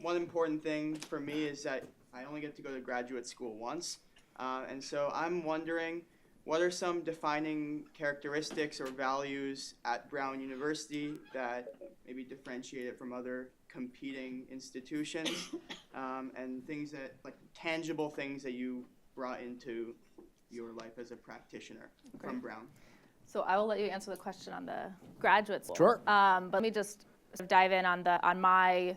one important thing for me is that I only get to go to graduate school once. And so I'm wondering, what are some defining characteristics or values at Brown University that maybe differentiate it from other competing institutions, and things that, tangible things that you brought into your life as a practitioner from Brown? So I will let you answer the question on the graduate school. Sure. But let me just sort of dive in on my.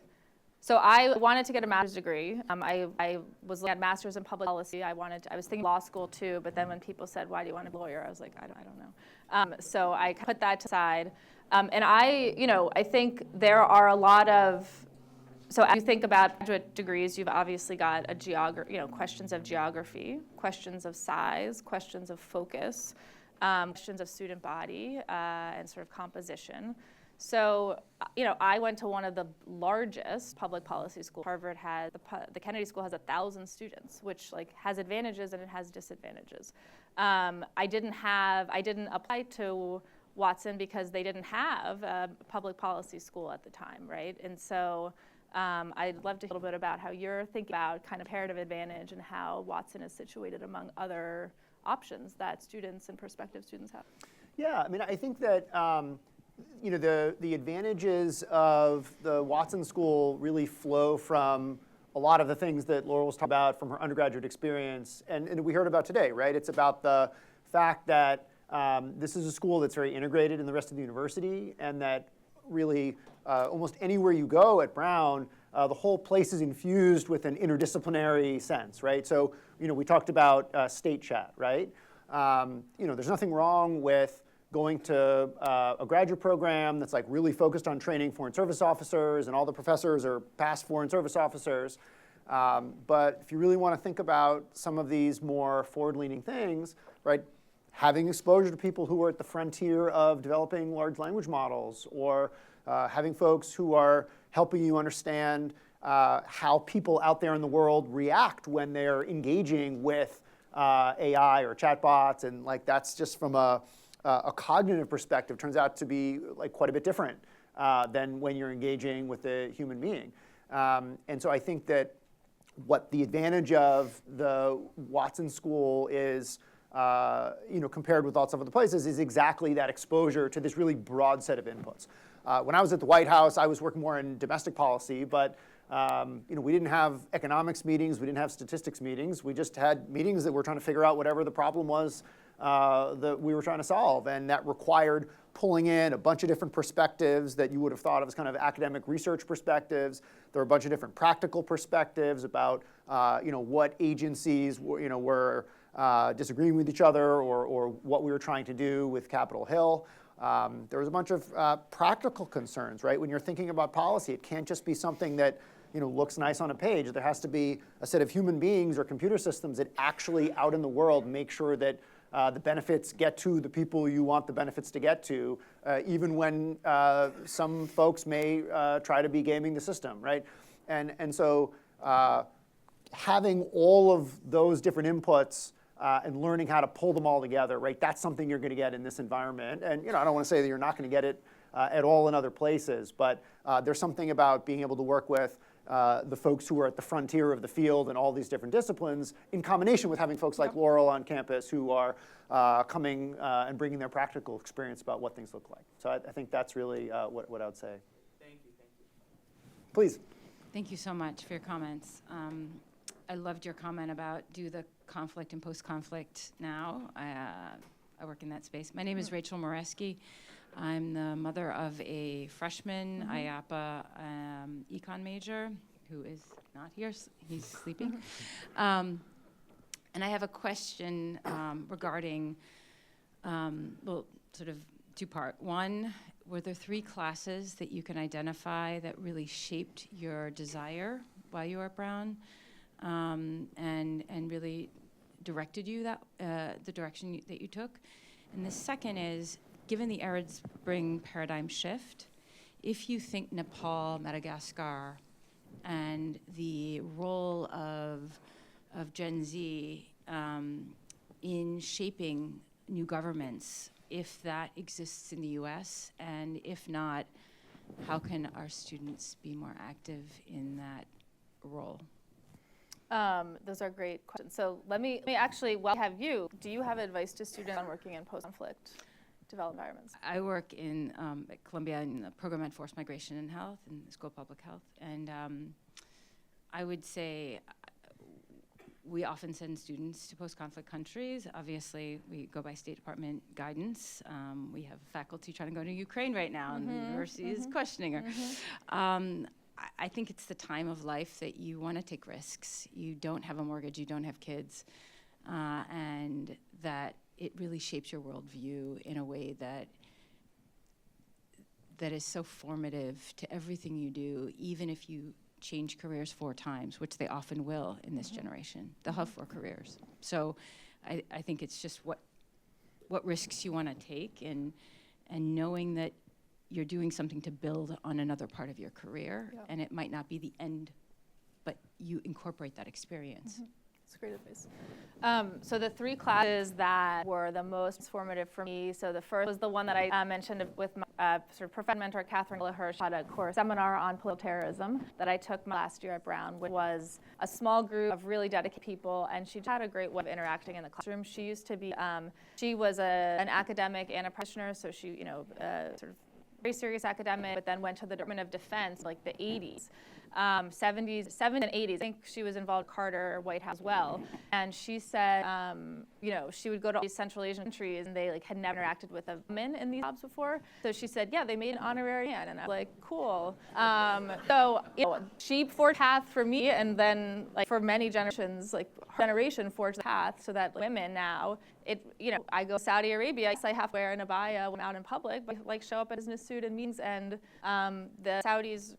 So I wanted to get a master's degree. I was looking at master's in public policy. I was thinking law school too, but then when people said, "Why do you want to be a lawyer?" I was like, I don't know. So I put that aside. And I think there are a lot of. So as you think about graduate degrees, you've obviously got questions of geography, questions of size, questions of focus, questions of student body, and sort of composition. So, I went to one of the largest public policy schools. Harvard had, the Kennedy School has 1,000 students, which has advantages and it has disadvantages. I didn't apply to Watson because they didn't have a public policy school at the time, right? And so I'd love to hear a little bit about how you're thinking about kind of comparative advantage and how Watson is situated among other options that students and prospective students have. Yeah, I mean, I think that the advantages of the Watson School really flow from a lot of the things that Laurel was talking about from her undergraduate experience, and we heard about today, right? It's about the fact that this is a school that's very integrated in the rest of the university, and that really almost anywhere you go at Brown, the whole place is infused with an interdisciplinary sense, right? So, we talked about state chat, right? There's nothing wrong with going to a graduate program that's really focused on training foreign service officers, and all the professors are past foreign service officers. But if you really want to think about some of these more forward-leaning things, right, having exposure to people who are at the frontier of developing large language models, or having folks who are helping you understand how people out there in the world react when they're engaging with AI or chatbots, and that's just from a cognitive perspective turns out to be quite a bit different than when you're engaging with a human being. And so I think that what the advantage of the Watson School is, compared with lots of other places, is exactly that exposure to this really broad set of inputs. When I was at the White House, I was working more in domestic policy, but we didn't have economics meetings, we didn't have statistics meetings. We just had meetings that were trying to figure out whatever the problem was that we were trying to solve, and that required pulling in a bunch of different perspectives that you would have thought of as kind of academic research perspectives. There were a bunch of different practical perspectives about what agencies were disagreeing with each other, or what we were trying to do with Capitol Hill. There was a bunch of practical concerns, right? When you're thinking about policy, it can't just be something that looks nice on a page. There has to be a set of human beings or computer systems that actually out in the world make sure that the benefits get to the people you want the benefits to get to, even when some folks may try to be gaming the system, right? And so having all of those different inputs and learning how to pull them all together, right? That's something you're going to get in this environment. And I don't want to say that you're not going to get it at all in other places, but there's something about being able to work with the folks who are at the frontier of the field and all these different disciplines, in combination with having folks like Laurel on campus who are coming and bringing their practical experience about what things look like. So I think that's really what I would say. Thank you. Please. Thank you so much for your comments. I loved your comment about do the conflict and post-conflict now. I work in that space. My name is Rachel Moreski. I'm the mother of a freshman IAPA econ major who is not here. He's sleeping. And I have a question regarding, sort of two-part. One, were there 3 classes that you can identify that really shaped your desire while you were at Brown, and really directed you the direction that you took? And the second is, given the Arab Spring paradigm shift, if you think Nepal, Madagascar, and the role of Gen Z in shaping new governments, if that exists in the US, and if not, how can our students be more active in that role? Those are great questions. So let me actually, while I have you, do you have advice to students on working in post-conflict developed environments? I work at Columbia in the program on forced migration and health, in the School of Public Health, and I would say we often send students to post-conflict countries. Obviously, we go by State Department guidance. We have faculty trying to go to Ukraine right now, and the university is questioning her. I think it's the time of life that you want to take risks. You don't have a mortgage, you don't have kids, and that it really shapes your worldview in a way that is so formative to everything you do, even if you change careers 4 times, which they often will in this generation. They'll have 4 careers. So I think it's just what risks you want to take, and knowing that you're doing something to build on another part of your career, and it might not be the end, but you incorporate that experience. That's great advice. So the 3 classes that were the most formative for me, so the first was the one that I mentioned with my sort of professor mentor, Catherine Hirsch, had a course seminar on political terrorism that I took last year at Brown, which was a small group of really dedicated people, and she had a great way of interacting in the classroom. She used to be, she was an academic and a practitioner, so she, sort of very serious academic, but then went to the Department of Defense like the 80s. 70s and 80s. I think she was involved in Carter, White House as well. And she said, she would go to all these Central Asian countries and they had never interacted with a woman in these jobs before. So she said, yeah, they made an honorary man. And I was like, cool. She forged a path for me, and then for many generations, her generation forged the path so that women now, I go to Saudi Arabia, I have to wear an abaya when I'm out in public, but show up in a business suit and meetings, and the Saudis,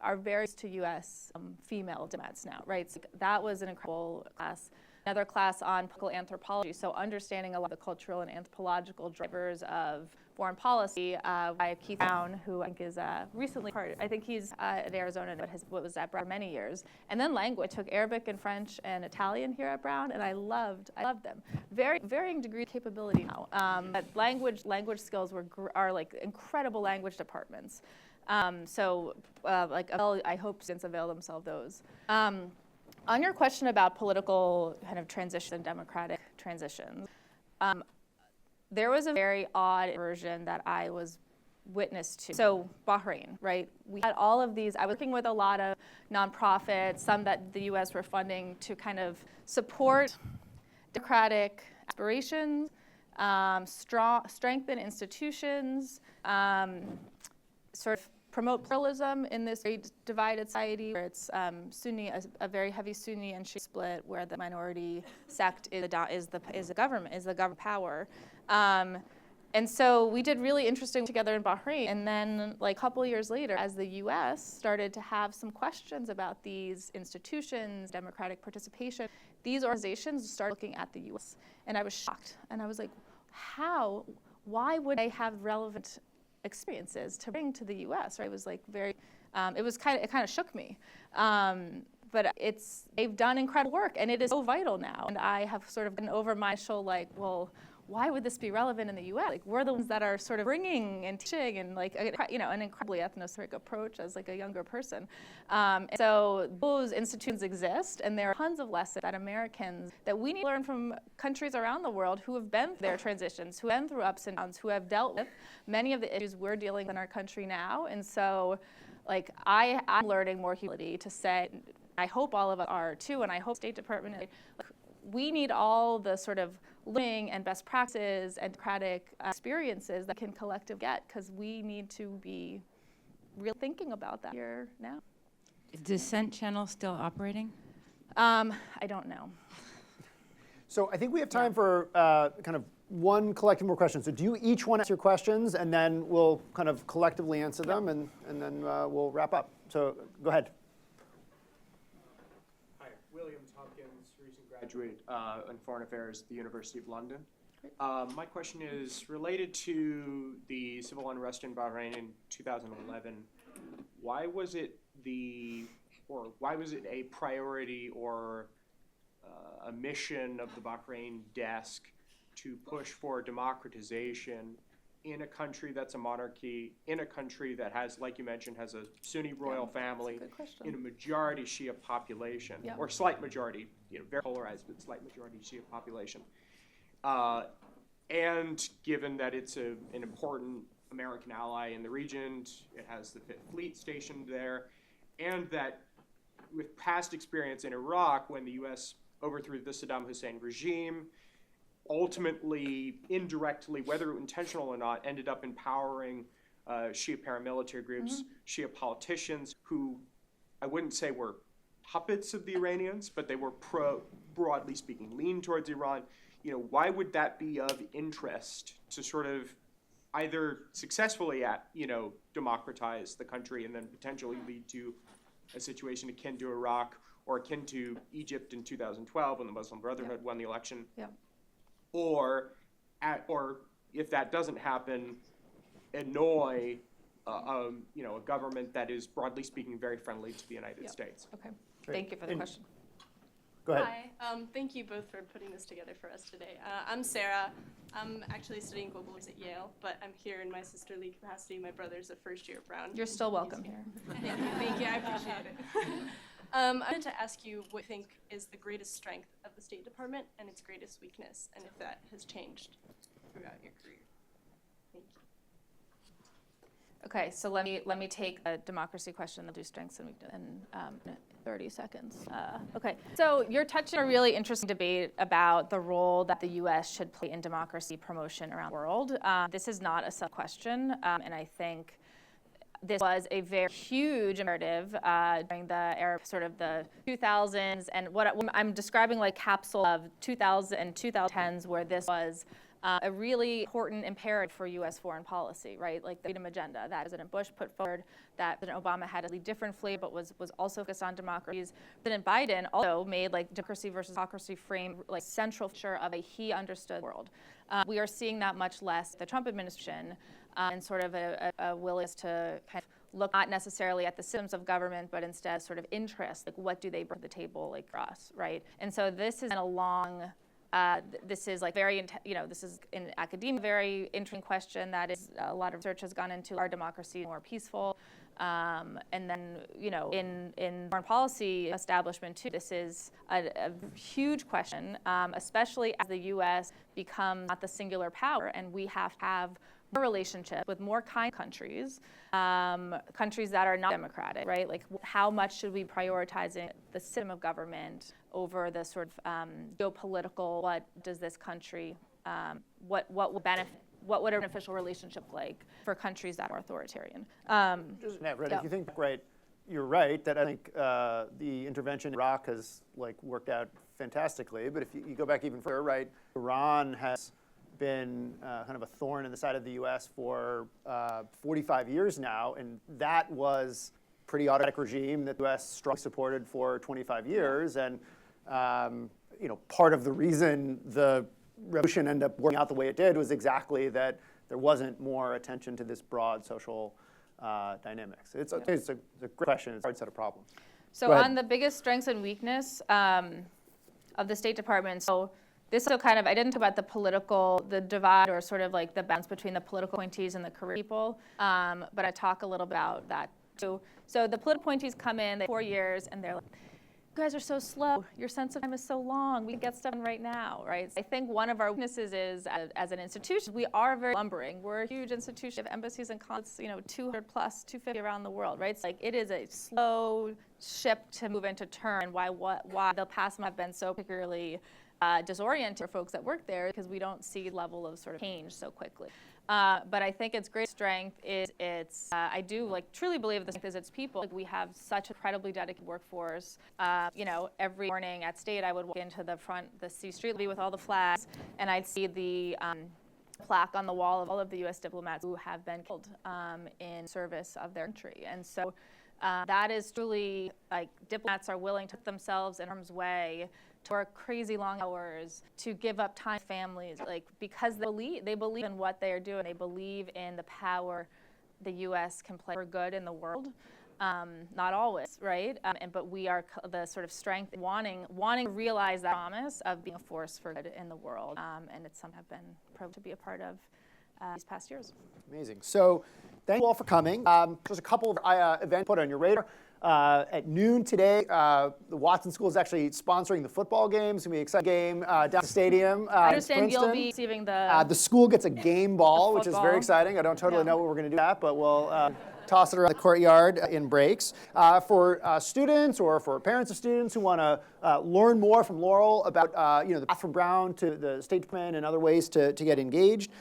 are very to U.S. Female diplomats now, right? So that was an incredible class. Another class on political anthropology, so understanding a lot of the cultural and anthropological drivers of foreign policy by Keith Brown, who I think is recently part. I think he's at Arizona, but was at Brown many years. And then language. I took Arabic and French and Italian here at Brown, and I loved them. Varying degree of capability now. But language skills are incredible language departments. I hope students avail themselves of those. On your question about political kind of transition and democratic transitions, there was a very odd version that I was witness to. So Bahrain, right? We had all of these. I was working with a lot of nonprofits, some that the U.S. were funding to kind of support democratic aspirations, strengthen institutions, sort of promote pluralism in this very divided society where it's Sunni, a very heavy Sunni and Shia split, where the minority sect is the government power. And so we did really interesting together in Bahrain. And then a couple years later, as the U.S. started to have some questions about these institutions, democratic participation, these organizations started looking at the U.S. And I was shocked. And I was like, why would they have relevant experiences to bring to the U.S.? Right? It was it kind of shook me. But they've done incredible work, and it is so vital now. And I have sort of been over my shoulder, well, why would this be relevant in the U.S.? We're the ones that are sort of bringing and teaching and an incredibly ethnocentric approach as a younger person. And so those institutions exist, and there are tons of lessons that Americans that we need to learn from countries around the world who have been through their transitions, who have been through ups and downs, who have dealt with many of the issues we're dealing with in our country now. And so, I'm learning more humility to say, I hope all of us are too, and I hope State Department, we need all the sort of learning and best practices and democratic experiences that can collectively get, because we need to be really thinking about that here now. Is Dissent Channel still operating? I don't know. So I think we have time for kind of one collective more question. So do you each want to ask your questions, and then we'll kind of collectively answer them, and then we'll wrap up. So go ahead. Graduate in Foreign Affairs at the University of London. My question is related to the civil unrest in Bahrain in 2011. Why was it a priority or a mission of the Bahrain desk to push for democratization in a country that's a monarchy, in a country that has, like you mentioned, has a Sunni royal family, in a majority Shia population, or slight majority, very polarized, but slight majority Shia population. And given that it's an important American ally in the region, it has the Fifth Fleet stationed there, and that with past experience in Iraq, when the U.S. overthrew the Saddam Hussein regime, ultimately, indirectly, whether intentional or not, ended up empowering Shia paramilitary groups, Shia politicians who I wouldn't say were puppets of the Iranians, but they were broadly speaking, lean towards Iran. Why would that be of interest to sort of either successfully democratize the country and then potentially lead to a situation akin to Iraq or akin to Egypt in 2012 when the Muslim Brotherhood won the election? Yeah. Or if that doesn't happen, annoy a government that is broadly speaking very friendly to the United States. Okay. Thank you for the question. Go ahead. Hi, thank you both for putting this together for us today. I'm Sarah. I'm actually studying global at Yale, but I'm here in my sisterly capacity. My brother's a first year at Brown. You're still welcome here. Thank you, I appreciate it. I wanted to ask you what you think is the greatest strength of the State Department and its greatest weakness, and if that has changed throughout your career. Thank you. Okay, so let me take a democracy question. I'll do strengths and weaknesses in 30 seconds. Okay, so you're touching a really interesting debate about the role that the U.S. should play in democracy promotion around the world. This is not a sub-question, and I think this was a very huge imperative during the era, sort of the 2000s, and what I'm describing like capsule of 2000 and 2010s, where this was a really important imperative for U.S. foreign policy, right? Like the freedom agenda that President Bush put forward, that President Obama had a really different flavor, but was also focused on democracies. President Biden also made like democracy versus autocracy frame like central feature of a he understood world. We are seeing that much less the Trump administration and sort of a willingness to kind of look not necessarily at the systems of government, but instead sort of interest, like what do they bring to the table like for us, right? And so this has been a long. This is like very, this is in academia, very interesting question that is a lot of research has gone into our democracy more peaceful. And then, in foreign policy establishment too, this is a huge question, especially as the U.S. becomes not the singular power and we have to have a relationship with more kind countries, countries that are not democratic, right? Like how much should we prioritize the system of government over the sort of geopolitical, what does this country, what will benefit, what would a beneficial relationship like for countries that are authoritarian? If you think right, you're right that I think the intervention in Iraq has like worked out fantastically. But if you go back even further, right, Iran has been kind of a thorn in the side of the U.S. for 45 years now, and that was a pretty autocratic regime that the U.S. strongly supported for 25 years. And part of the reason the revolution ended up working out the way it did was exactly that there wasn't more attention to this broad social dynamics. It's a great question. It's a hard set of problems. So on the biggest strengths and weakness of the State Department, so this is kind of, I didn't talk about the divide or sort of like the balance between the political appointees and the career people, but I talk a little about that too. So the political appointees come in, they 4 years, and they're like, you guys are so slow. Your sense of time is so long. We can get stuff done right now, right? So I think one of our weaknesses is, as an institution, we are very lumbering. We're a huge institution of embassies and consulates, 200 plus, 250 around the world, right? It's like it is a slow ship to move into turn. Why the past month have been so particularly disorienting for folks that work there because we don't see level of sort of change so quickly. But I think its great strength is I do truly believe the strength is its people. Like we have such an incredibly dedicated workforce. Every morning at State, I would walk into the C Street lobby with all the flags, and I'd see the plaque on the wall of all of the U.S. diplomats who have been killed in service of their country. And so that is truly diplomats are willing to put themselves in harm's way to work crazy long hours, to give up time to families, because they believe in what they are doing. They believe in the power the U.S. can play for good in the world. Not always, right? But we are the sort of strength, wanting to realize that promise of being a force for good in the world. And it's something I've been proud to be a part of these past years. Amazing. So thank you all for coming. There's a couple of events put on your radar. At noon today, the Watson School is actually sponsoring the football game. It's going to be an exciting game down at the stadium. I understand you'll be receiving the school gets a game ball, which is football. very exciting. I don't totally know what we're going to do with that, but we'll toss it around the courtyard in breaks. For students or for parents of students who want to learn more from Laurel about the path from Brown to the State Department and other ways to get engaged,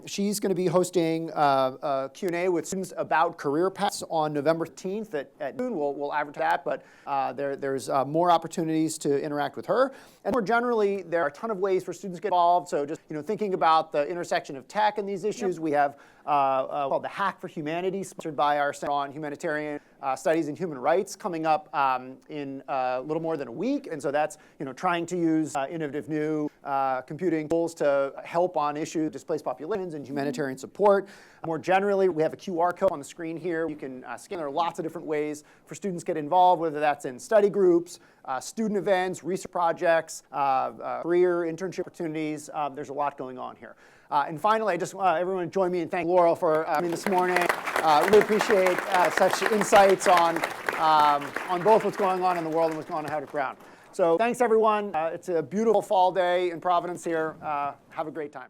she's going to be hosting a Q&A with students about career paths on November 15th at noon. We'll advertise that, but there's more opportunities to interact with her. And more generally, there are a ton of ways for students to get involved. So just thinking about the intersection of tech and these issues, we have called the Hack for Humanity, sponsored by our Center on Humanitarian Studies and Human Rights, coming up in a little more than a week. And so that's trying to use innovative new computing tools to help on issues, displaced populations, and humanitarian support. More generally, we have a QR code on the screen here. You can scan. There are lots of different ways for students to get involved, whether that's in study groups, student events, research projects, career internship opportunities. There's a lot going on here. And finally, I just want everyone to join me in thanking Laurel for coming this morning. Really appreciate such insights on both what's going on in the world and what's going on at Brown. So thanks, everyone. It's a beautiful fall day in Providence here. Have a great time.